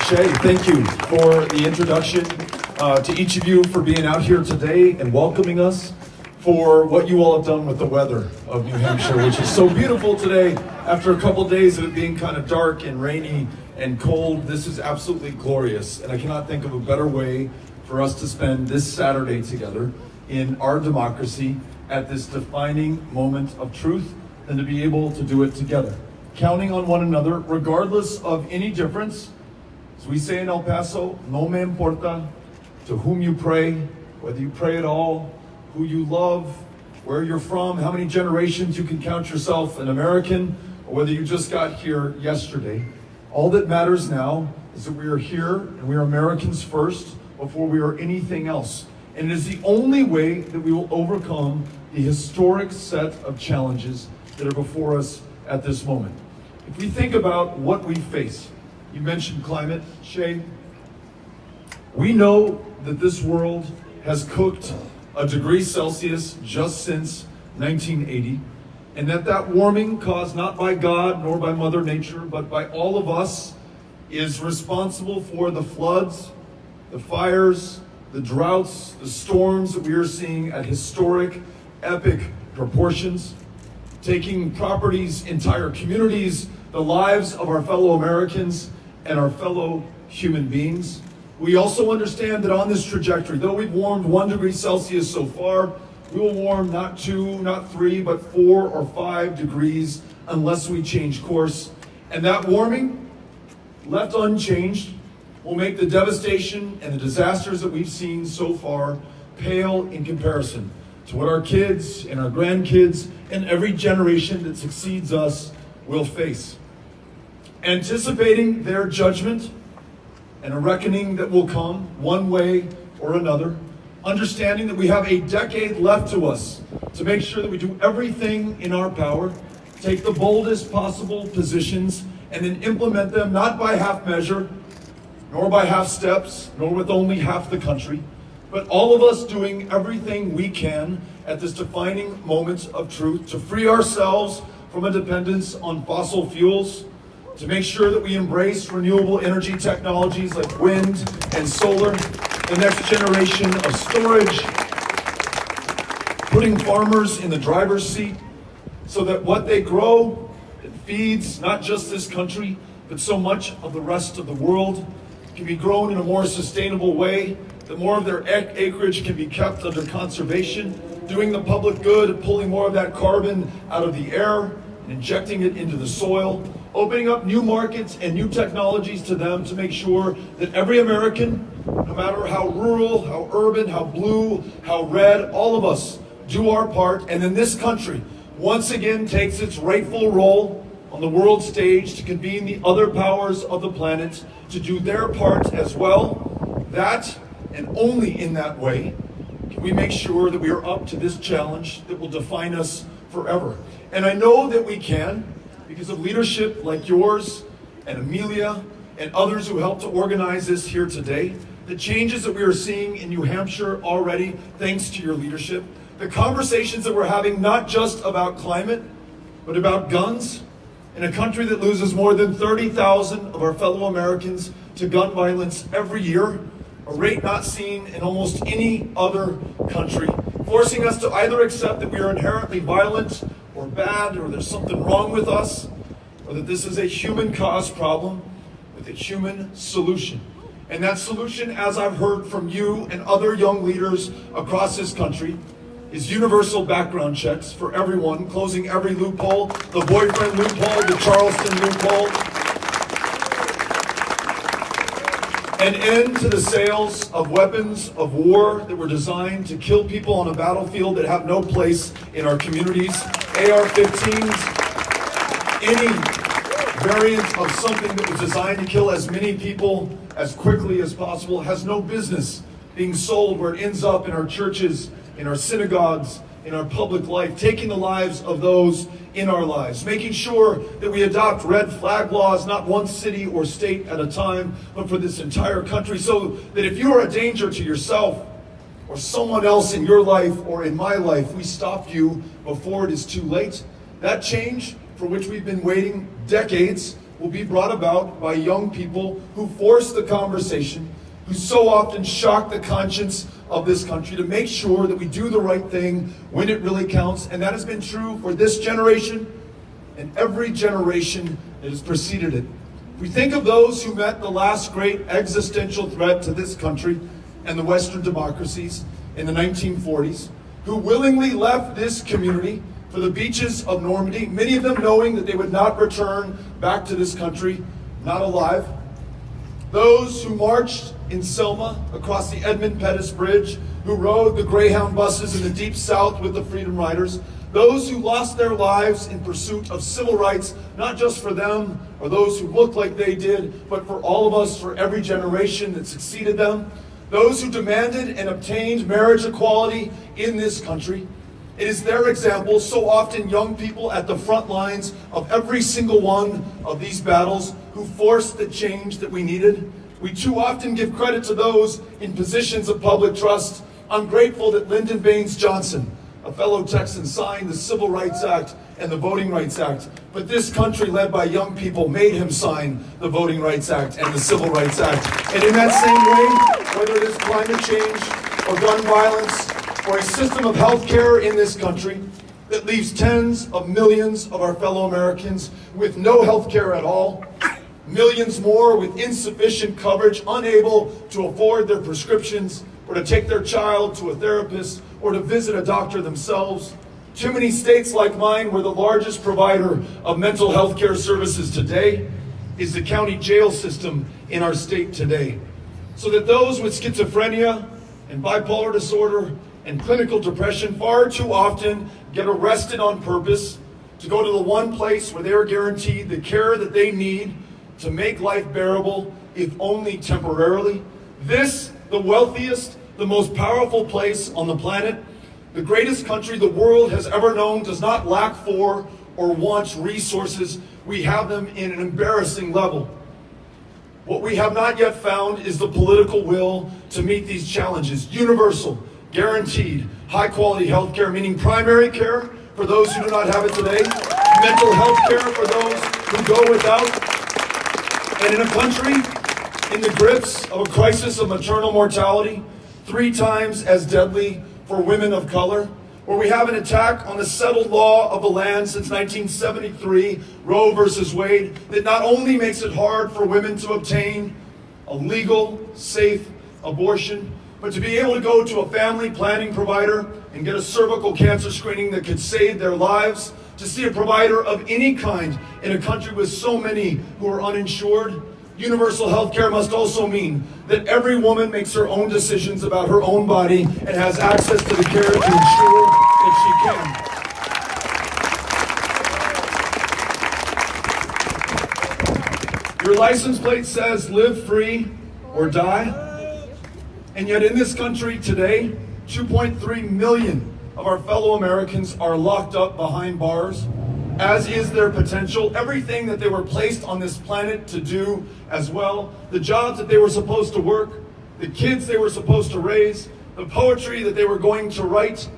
Shay, thank you for the introduction. To each of you for being out here today and welcoming us, for what you all have done with the weather of New Hampshire, which is so beautiful today. After a couple days of it being kind of dark and rainy and cold, this is absolutely glorious. And I cannot think of a better way for us to spend this Saturday together in our democracy at this defining moment of truth than to be able to do it together, counting on one another regardless of any difference. As we say in El Paso, no me importa to whom you pray, whether you pray at all, who you love, where you're from, how many generations you can count yourself an American, or whether you just got here yesterday. All that matters now is that we are here and we are Americans first before we are anything else. And it is the only way that we will overcome the historic set of challenges that are before us at this moment. If we think about what we face, you mentioned climate, Shay. We know that this world has cooked a degree Celsius just since 1980, and that warming caused not by God nor by Mother Nature, but by all of us, is responsible for the floods, the fires, the droughts, the storms that we are seeing at historic, epic proportions, taking properties, entire communities, the lives of our fellow Americans and our fellow human beings. We also understand that on this trajectory, though we've warmed 1 degree Celsius so far, we will warm not 2, not 3, but 4 or 5 degrees unless we change course. And that warming, left unchanged, will make the devastation and the disasters that we've seen so far pale in comparison to what our kids and our grandkids and every generation that succeeds us will face. Anticipating their judgment and a reckoning that will come one way or another, understanding that we have a decade left to us to make sure that we do everything in our power, take the boldest possible positions, and then implement them not by half measure, nor by half steps, nor with only half the country, but all of us doing everything we can at this defining moment of truth to free ourselves from a dependence on fossil fuels, to make sure that we embrace renewable energy technologies like wind and solar, the next generation of storage, putting farmers in the driver's seat so that what they grow, it feeds not just this country, but so much of the rest of the world, can be grown in a more sustainable way, that more of their acreage can be kept under conservation, doing the public good, pulling more of that carbon out of the air and injecting it into the soil, opening up new markets and new technologies to them to make sure that every American, no matter how rural, how urban, how blue, how red, all of us do our part, and then this country once again takes its rightful role on the world stage to convene the other powers of the planet to do their part as well. That, and only in that way, can we make sure that we are up to this challenge that will define us forever. And I know that we can, because of leadership like yours and Amelia and others who helped to organize this here today, the changes that we are seeing in New Hampshire already, thanks to your leadership, the conversations that we're having not just about climate, but about guns, in a country that loses more than 30,000 of our fellow Americans to gun violence every year, a rate not seen in almost any other country, forcing us to either accept that we are inherently violent or bad, or there's something wrong with us, or that this is a human-caused problem with a human solution. And that solution, as I've heard from you and other young leaders across this country, is universal background checks for everyone, closing every loophole, the boyfriend loophole, the Charleston loophole, an end to the sales of weapons of war that were designed to kill people on a battlefield that have no place in our communities, AR-15s, any variant of something that was designed to kill as many people as quickly as possible has no business being sold where it ends up in our churches, in our synagogues, in our public life, taking the lives of those in our lives, making sure that we adopt red flag laws, not one city or state at a time, but for this entire country, so that if you are a danger to yourself or someone else in your life or in my life, we stop you before it is too late. That change for which we've been waiting decades will be brought about by young people who force the conversation, who so often shock the conscience of this country to make sure that we do the right thing when it really counts. And that has been true for this generation and every generation that has preceded it. We think of those who met the last great existential threat to this country and the Western democracies in the 1940s, who willingly left this community for the beaches of Normandy, many of them knowing that they would not return back to this country, not alive. Those who marched in Selma across the Edmund Pettus Bridge, who rode the Greyhound buses in the Deep South with the Freedom Riders, those who lost their lives in pursuit of civil rights, not just for them or those who looked like they did, but for all of us, for every generation that succeeded them, those who demanded and obtained marriage equality in this country. It is their example, so often young people at the front lines of every single one of these battles, who forced the change that we needed. We too often give credit to those in positions of public trust. I'm grateful that Lyndon Baines Johnson, a fellow Texan, signed the Civil Rights Act and the Voting Rights Act. But this country, led by young people, made him sign the Voting Rights Act and the Civil Rights Act. And in that same way, whether it is climate change or gun violence or a system of health care in this country that leaves tens of millions of our fellow Americans with no health care at all, millions more with insufficient coverage, unable to afford their prescriptions or to take their child to a therapist or to visit a doctor themselves. Too many states like mine, where the largest provider of mental health care services today is the county jail system in our state today. So that those with schizophrenia and bipolar disorder and clinical depression far too often get arrested on purpose to go to the one place where they are guaranteed the care that they need to make life bearable, if only temporarily. This, the wealthiest, the most powerful place on the planet, the greatest country the world has ever known, does not lack for or wants resources. We have them in an embarrassing level. What we have not yet found is the political will to meet these challenges. Universal, guaranteed, high-quality health care, meaning primary care for those who do not have it today, mental health care for those who go without, and in a country in the grips of a crisis of maternal mortality, 3 times as deadly for women of color, where we have an attack on the settled law of the land since 1973, Roe versus Wade, that not only makes it hard for women to obtain a legal, safe abortion, but to be able to go to a family planning provider and get a cervical cancer screening that could save their lives, to see a provider of any kind in a country with so many who are uninsured. Universal health care must also mean that every woman makes her own decisions about her own body and has access to the care to ensure that she can. Your license plate says live free or die. And yet in this country today, 2.3 million of our fellow Americans are locked up behind bars, as is their potential, everything that they were placed on this planet to do as well, the jobs that they were supposed to work, the kids they were supposed to raise, the poetry that they were going to write,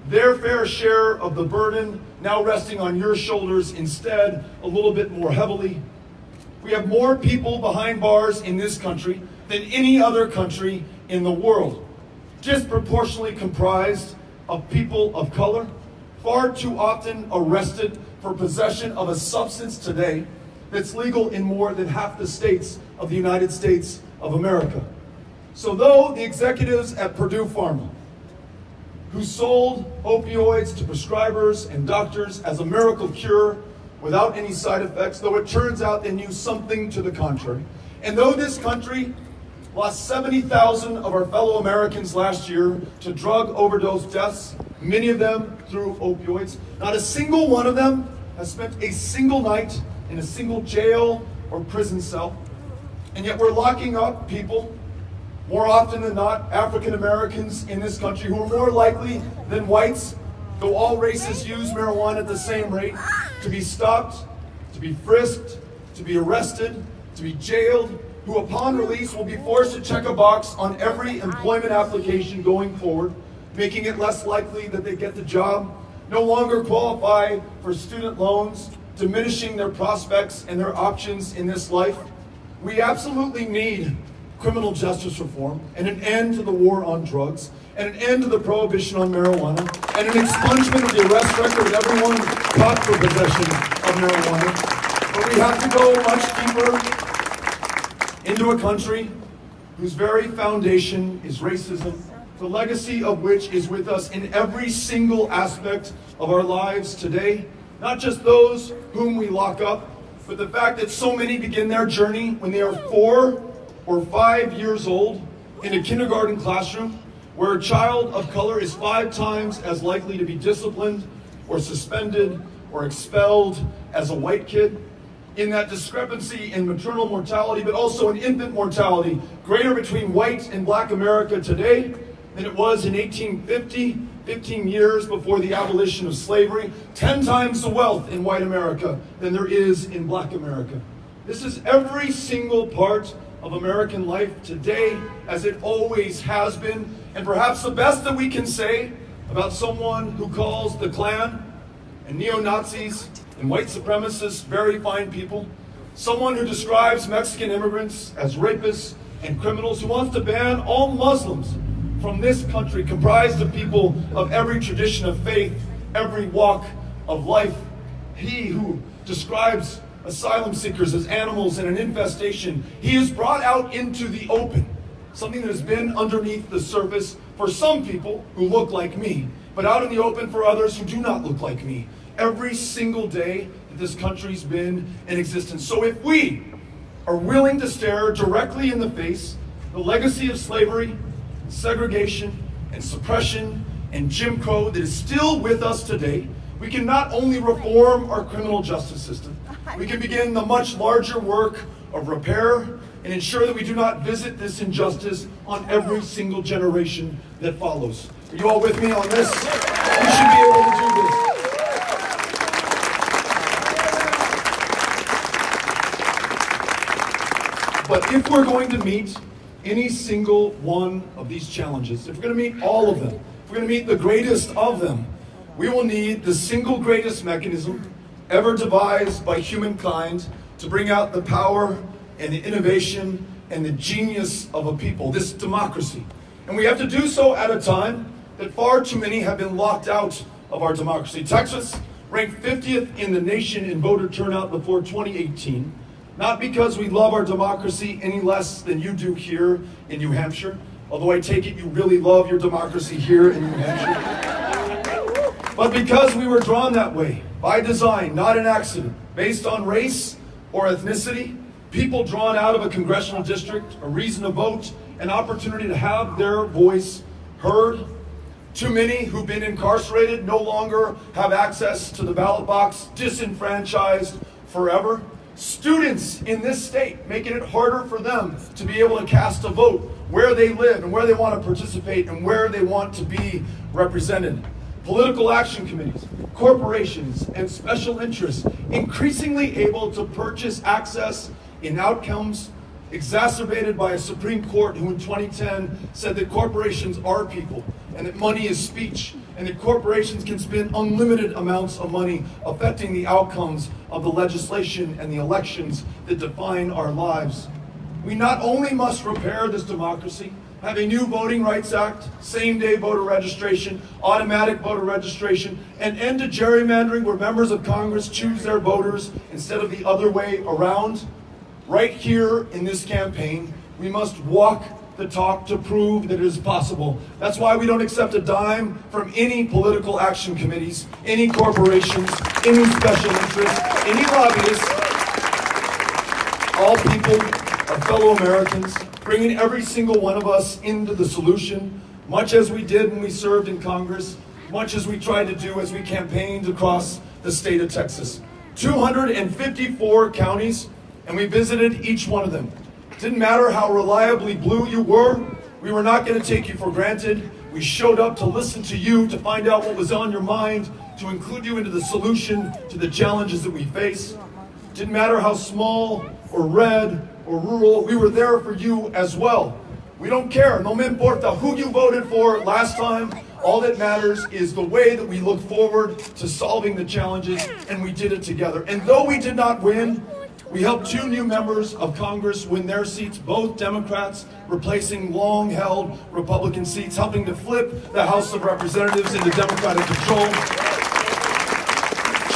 their fair share of the burden now resting on your shoulders instead, a little bit more heavily. We have more people behind bars in this country than any other country in the world, disproportionately comprised of people of color, far too often arrested for possession of a substance today that's legal in more than half the states of the United States of America. So though the executives at Purdue Pharma, who sold opioids to prescribers and doctors as a miracle cure without any side effects, though it turns out they knew something to the contrary, and though this country lost 70,000 of our fellow Americans last year to drug overdose deaths, many of them through opioids, not a single one of them has spent a single night in a single jail or prison cell. And yet we're locking up people, more often than not, African Americans in this country, who are more likely than whites, though all races use marijuana at the same rate, to be stopped, to be frisked, to be arrested, to be jailed, who upon release will be forced to check a box on every employment application going forward, making it less likely that they get the job, no longer qualify for student loans, diminishing their prospects and their options in this life. We absolutely need criminal justice reform and an end to the war on drugs and an end to the prohibition on marijuana and an expungement of the arrest record of everyone caught for possession of marijuana. But we have to go much deeper into a country whose very foundation is racism, the legacy of which is with us in every single aspect of our lives today. Not just those whom we lock up, but the fact that so many begin their journey when they are 4 or 5 years old in a kindergarten classroom, where a child of color is 5 times as likely to be disciplined or suspended or expelled as a white kid. In that discrepancy in maternal mortality, but also in infant mortality, greater between white and black America today than it was in 1850, 15 years before the abolition of slavery, 10 times the wealth in white America than there is in black America. This is every single part of American life today, as it always has been, and perhaps the best that we can say about someone who calls the Klan and neo-Nazis and white supremacists very fine people, someone who describes Mexican immigrants as rapists and criminals, who wants to ban all Muslims from this country, comprised of people of every tradition of faith, every walk of life. He who describes asylum seekers as animals and an infestation, he is brought out into the open, something that has been underneath the surface for some people who look like me, but out in the open for others who do not look like me, every single day that this country's been in existence. So if we are willing to stare directly in the face the legacy of slavery, segregation, and suppression, and Jim Crow that is still with us today, we can not only reform our criminal justice system, we can begin the much larger work of repair and ensure that we do not visit this injustice on every single generation that follows. Are you all with me on this? We should be able to do this. But if we're going to meet any single one of these challenges, if we're going to meet all of them, if we're going to meet the greatest of them, we will need the single greatest mechanism ever devised by humankind to bring out the power and the innovation and the genius of a people, this democracy. And we have to do so at a time that far too many have been locked out of our democracy. Texas ranked 50th in the nation in voter turnout before 2018. Not because we love our democracy any less than you do here in New Hampshire, although I take it you really love your democracy here in New Hampshire, but because we were drawn that way, by design, not an accident, based on race or ethnicity, people drawn out of a congressional district, a reason to vote, an opportunity to have their voice heard. Too many who've been incarcerated no longer have access to the ballot box, disenfranchised forever. Students in this state, making it harder for them to be able to cast a vote where they live and where they want to participate and where they want to be represented. Political action committees, corporations, and special interests increasingly able to purchase access in outcomes exacerbated by a Supreme Court who in 2010 said that corporations are people and that money is speech and that corporations can spend unlimited amounts of money affecting the outcomes of the legislation and the elections that define our lives. We not only must repair this democracy, have a new Voting Rights Act, same-day voter registration, automatic voter registration, and end to gerrymandering where members of Congress choose their voters instead of the other way around. Right here in this campaign, we must walk the talk to prove that it is possible. That's why we don't accept a dime from any political action committees, any corporations, any special interests, any lobbyists. All people are fellow Americans, bringing every single one of us into the solution, much as we did when we served in Congress, much as we tried to do as we campaigned across the state of Texas. 254 counties, and we visited each one of them. Didn't matter how reliably blue you were, we were not going to take you for granted. We showed up to listen to you, to find out what was on your mind, to include you into the solution to the challenges that we face. Didn't matter how small or red or rural, we were there for you as well. We don't care, no me importa who you voted for last time All that matters is the way that we look forward to solving the challenges, and we did it together. And though we did not win, we helped 2 new members of Congress win their seats, both Democrats, replacing long-held Republican seats, helping to flip the House of Representatives into Democratic control,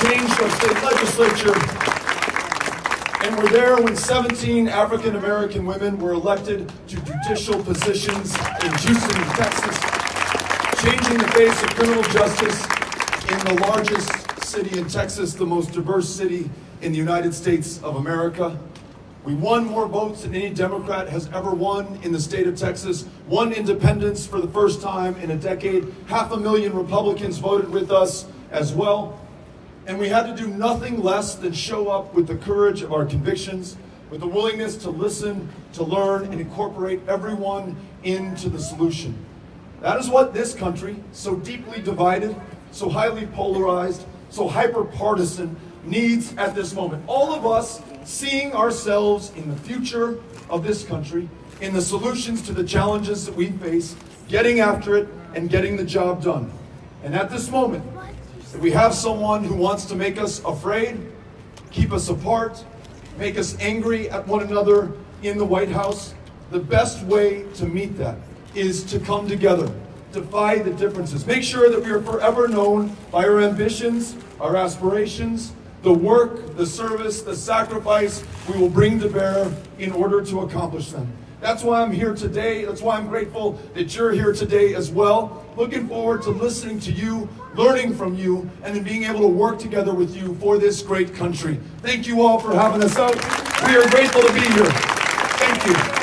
changed our state legislature, and were there when 17 African-American women were elected to judicial positions in Houston, Texas, changing the face of criminal justice in the largest city in Texas, the most diverse city in the United States of America. We won more votes than any Democrat has ever won in the state of Texas, won independence for the first time in a decade. 500,000 Republicans voted with us as well. And we had to do nothing less than show up with the courage of our convictions, with the willingness to listen, to learn, and incorporate everyone into the solution. That is what this country, so deeply divided, so highly polarized, so hyper-partisan, needs at this moment. All of us seeing ourselves in the future of this country, in the solutions to the challenges that we face, getting after it, and getting the job done. And at this moment, if we have someone who wants to make us afraid, keep us apart, make us angry at one another in the White House, the best way to meet that is to come together, defy the differences, make sure that we are forever known by our ambitions, our aspirations, the work, the service, the sacrifice we will bring to bear in order to accomplish them. That's why I'm here today. That's why I'm grateful that you're here today as well. Looking forward to listening to you, learning from you, and then being able to work together with you for this great country. Thank you all for having us out. We are grateful to be here. Thank you.